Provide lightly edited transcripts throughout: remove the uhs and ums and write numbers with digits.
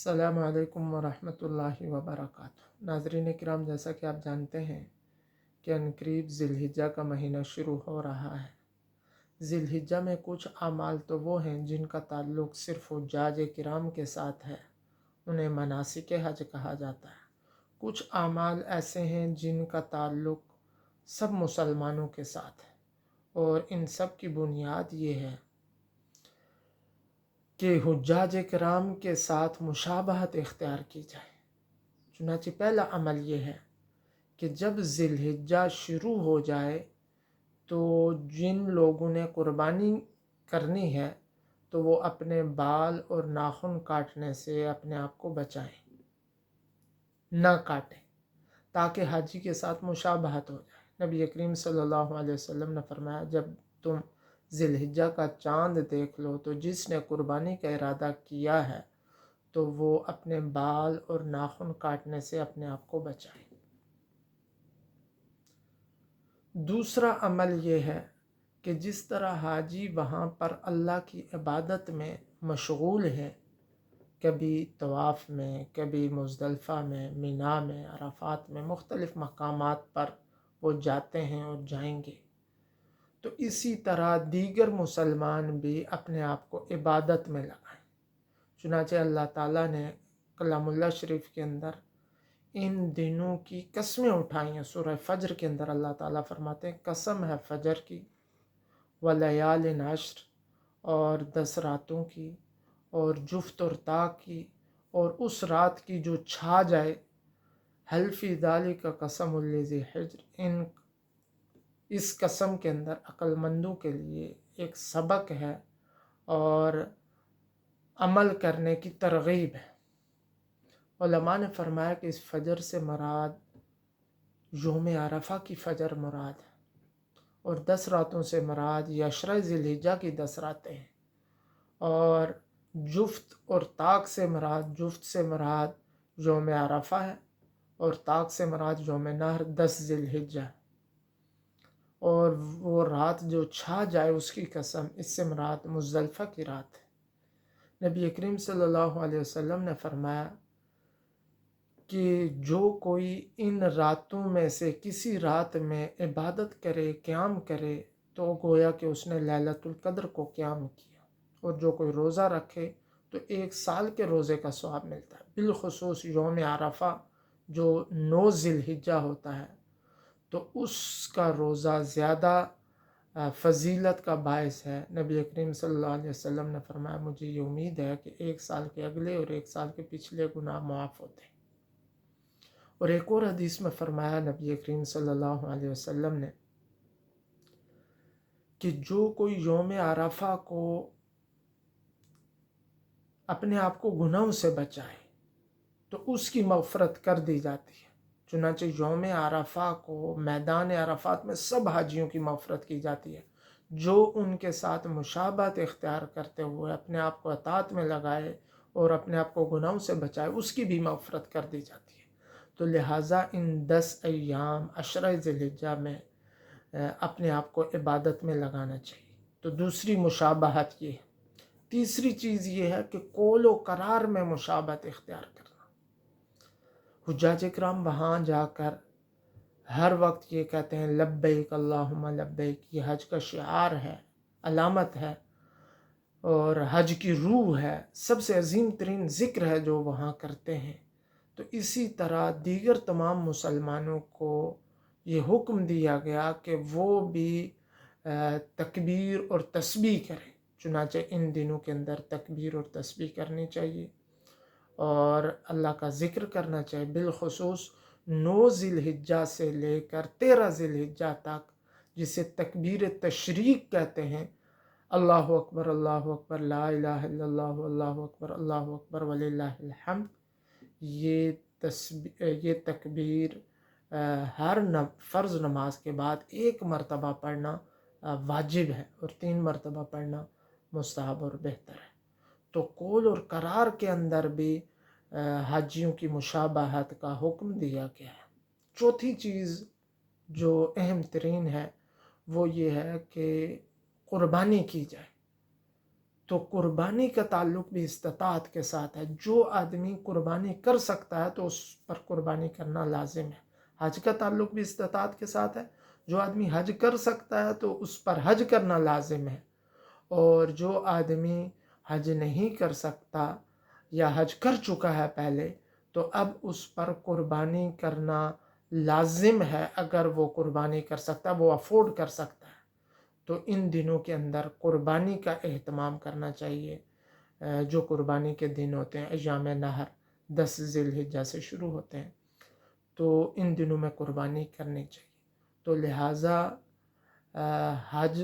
السلام علیکم ورحمۃ اللہ وبرکاتہ۔ ناظرین کرام، جیسا کہ آپ جانتے ہیں کہ عنقریب ذی الحجہ کا مہینہ شروع ہو رہا ہے۔ ذی الحجہ میں کچھ اعمال تو وہ ہیں جن کا تعلق صرف حجاج کرام کے ساتھ ہے، انہیں مناسک حج کہا جاتا ہے۔ کچھ اعمال ایسے ہیں جن کا تعلق سب مسلمانوں کے ساتھ ہے، اور ان سب کی بنیاد یہ ہے کہ حجاج کرام کے ساتھ مشابہت اختیار کی جائے۔ چنانچہ پہلا عمل یہ ہے کہ جب ذی الحجہ شروع ہو جائے تو جن لوگوں نے قربانی کرنی ہے تو وہ اپنے بال اور ناخن کاٹنے سے اپنے آپ کو بچائیں، نہ کاٹیں، تاکہ حاجی کے ساتھ مشابہت ہو جائے۔ نبی کریم صلی اللہ علیہ وسلم نے فرمایا، جب تم ذی الحجہ کا چاند دیکھ لو تو جس نے قربانی کا ارادہ کیا ہے تو وہ اپنے بال اور ناخن کاٹنے سے اپنے آپ کو بچائے۔ دوسرا عمل یہ ہے کہ جس طرح حاجی وہاں پر اللہ کی عبادت میں مشغول ہے، کبھی طواف میں، کبھی مزدلفہ میں، مینا میں، عرفات میں، مختلف مقامات پر وہ جاتے ہیں اور جائیں گے، تو اسی طرح دیگر مسلمان بھی اپنے آپ کو عبادت میں لگائیں۔ چنانچہ اللہ تعالیٰ نے کلام اللہ شریف کے اندر ان دنوں کی قسمیں اٹھائی ہیں۔ سورہ فجر کے اندر اللہ تعالیٰ فرماتے ہیں، قسم ہے فجر کی، ولیال عشر، اور 10 راتوں کی، اور جفت اور طاق کی، اور اس رات کی جو چھا جائے، حل فی ذالک قسم لذی حجر۔ اس قسم کے اندر عقل مندوں کے لیے ایک سبق ہے اور عمل کرنے کی ترغیب ہے۔ علماء نے فرمایا کہ اس فجر سے مراد یوم عرفہ کی فجر مراد ہے، اور 10 راتوں سے مراد یہ عشرہ ذی الحجہ کی 10 راتیں ہیں، اور جفت اور طاق سے مراد یوم عرفہ ہے، اور طاق سے مراد یوم نحر 10 ذی الحجہ ہے، اور وہ رات جو چھا جائے اس کی قسم، اس سے مراد مزدلفہ کی رات ہے۔ نبی کریم صلی اللہ علیہ وسلم نے فرمایا کہ جو کوئی ان راتوں میں سے کسی رات میں عبادت کرے، قیام کرے، تو گویا کہ اس نے لیلۃ القدر کو قیام کیا، اور جو کوئی روزہ رکھے تو 1 سال کے روزے کا ثواب ملتا ہے۔ بالخصوص یوم عرفہ جو 9 ذی الحجہ ہوتا ہے تو اس کا روزہ زیادہ فضیلت کا باعث ہے۔ نبی کریم صلی اللہ علیہ وسلم نے فرمایا، مجھے یہ امید ہے کہ 1 سال کے اگلے اور 1 سال کے پچھلے گناہ معاف ہوتے ہیں۔ اور ایک اور حدیث میں فرمایا نبی کریم صلی اللہ علیہ وسلم نے کہ جو کوئی یوم عرفہ کو اپنے آپ کو گناہوں سے بچائے تو اس کی مغفرت کر دی جاتی ہے۔ چنانچہ یوم عرفہ کو میدان عرفات میں سب حاجیوں کی مغفرت کی جاتی ہے، جو ان کے ساتھ مشابہت اختیار کرتے ہوئے اپنے آپ کو اطاعت میں لگائے اور اپنے آپ کو گناہوں سے بچائے، اس کی بھی مغفرت کر دی جاتی ہے۔ تو لہٰذا ان 10 ایام عشرہ ذی الحجہ میں اپنے آپ کو عبادت میں لگانا چاہیے۔ تو دوسری مشابہت یہ ہے۔ تیسری چیز یہ ہے کہ قول و قرار میں مشابہت اختیار کرنا۔ حجاج اکرام وہاں جا کر ہر وقت یہ کہتے ہیں، لبیک اللہم لبیک۔ یہ حج کا شعار ہے، علامت ہے، اور حج کی روح ہے، سب سے عظیم ترین ذکر ہے جو وہاں کرتے ہیں۔ تو اسی طرح دیگر تمام مسلمانوں کو یہ حکم دیا گیا کہ وہ بھی تکبیر اور تسبیح کریں۔ چنانچہ ان دنوں کے اندر تکبیر اور تسبیح کرنی چاہیے اور اللہ کا ذکر کرنا چاہیے، بالخصوص 9 ذی الحجہ سے لے کر 13 ذی الحجہ تک، جسے تکبیر تشریق کہتے ہیں۔ اللہ اکبر، اللہ اکبر، لا الہ الا اللہ، اللہ اکبر، اللہ اکبر وللہ الحمد۔ یہ تکبیر ہر فرض نماز کے بعد 1 مرتبہ پڑھنا واجب ہے، اور 3 مرتبہ پڑھنا مستحب اور بہتر ہے۔ تو قول اور قرار کے اندر بھی حاجیوں کی مشابہت کا حکم دیا گیا ہے۔ چوتھی چیز جو اہم ترین ہے وہ یہ ہے کہ قربانی کی جائے۔ تو قربانی کا تعلق بھی استطاعت کے ساتھ ہے. جو آدمی قربانی کر سکتا ہے تو اس پر قربانی کرنا لازم ہے. حج کا تعلق بھی استطاعت کے ساتھ ہے. جو آدمی حج کر سکتا ہے تو اس پر حج کرنا لازم ہے. اور جو آدمی حج نہیں کر سکتا یا حج کر چکا ہے پہلے تو اب اس پر قربانی کرنا لازم ہے. اگر وہ قربانی کر سکتا ہے، وہ افورڈ کر سکتا ہے، تو ان دنوں کے اندر قربانی کا اہتمام کرنا چاہیے. جو قربانی کے دن ہوتے ہیں ایام نحر 10 ذی الحجہ سے شروع ہوتے ہیں، تو ان دنوں میں قربانی کرنی چاہیے. تو لہٰذا حج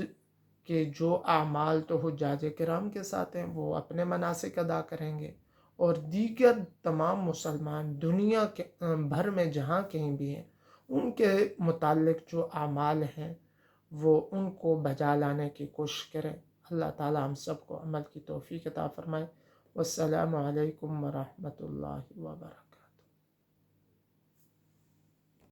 کے جو اعمال تو حجاج کرام کے ساتھ ہیں وہ اپنے مناسک ادا کریں گے، اور دیگر تمام مسلمان دنیا کے بھر میں جہاں کہیں بھی ہیں ان کے متعلق جو اعمال ہیں وہ ان کو بجا لانے کی کوشش کریں. اللہ تعالی ہم سب کو عمل کی توفیق عطا فرمائے. والسلام علیکم ورحمۃ اللہ وبرکاتہ.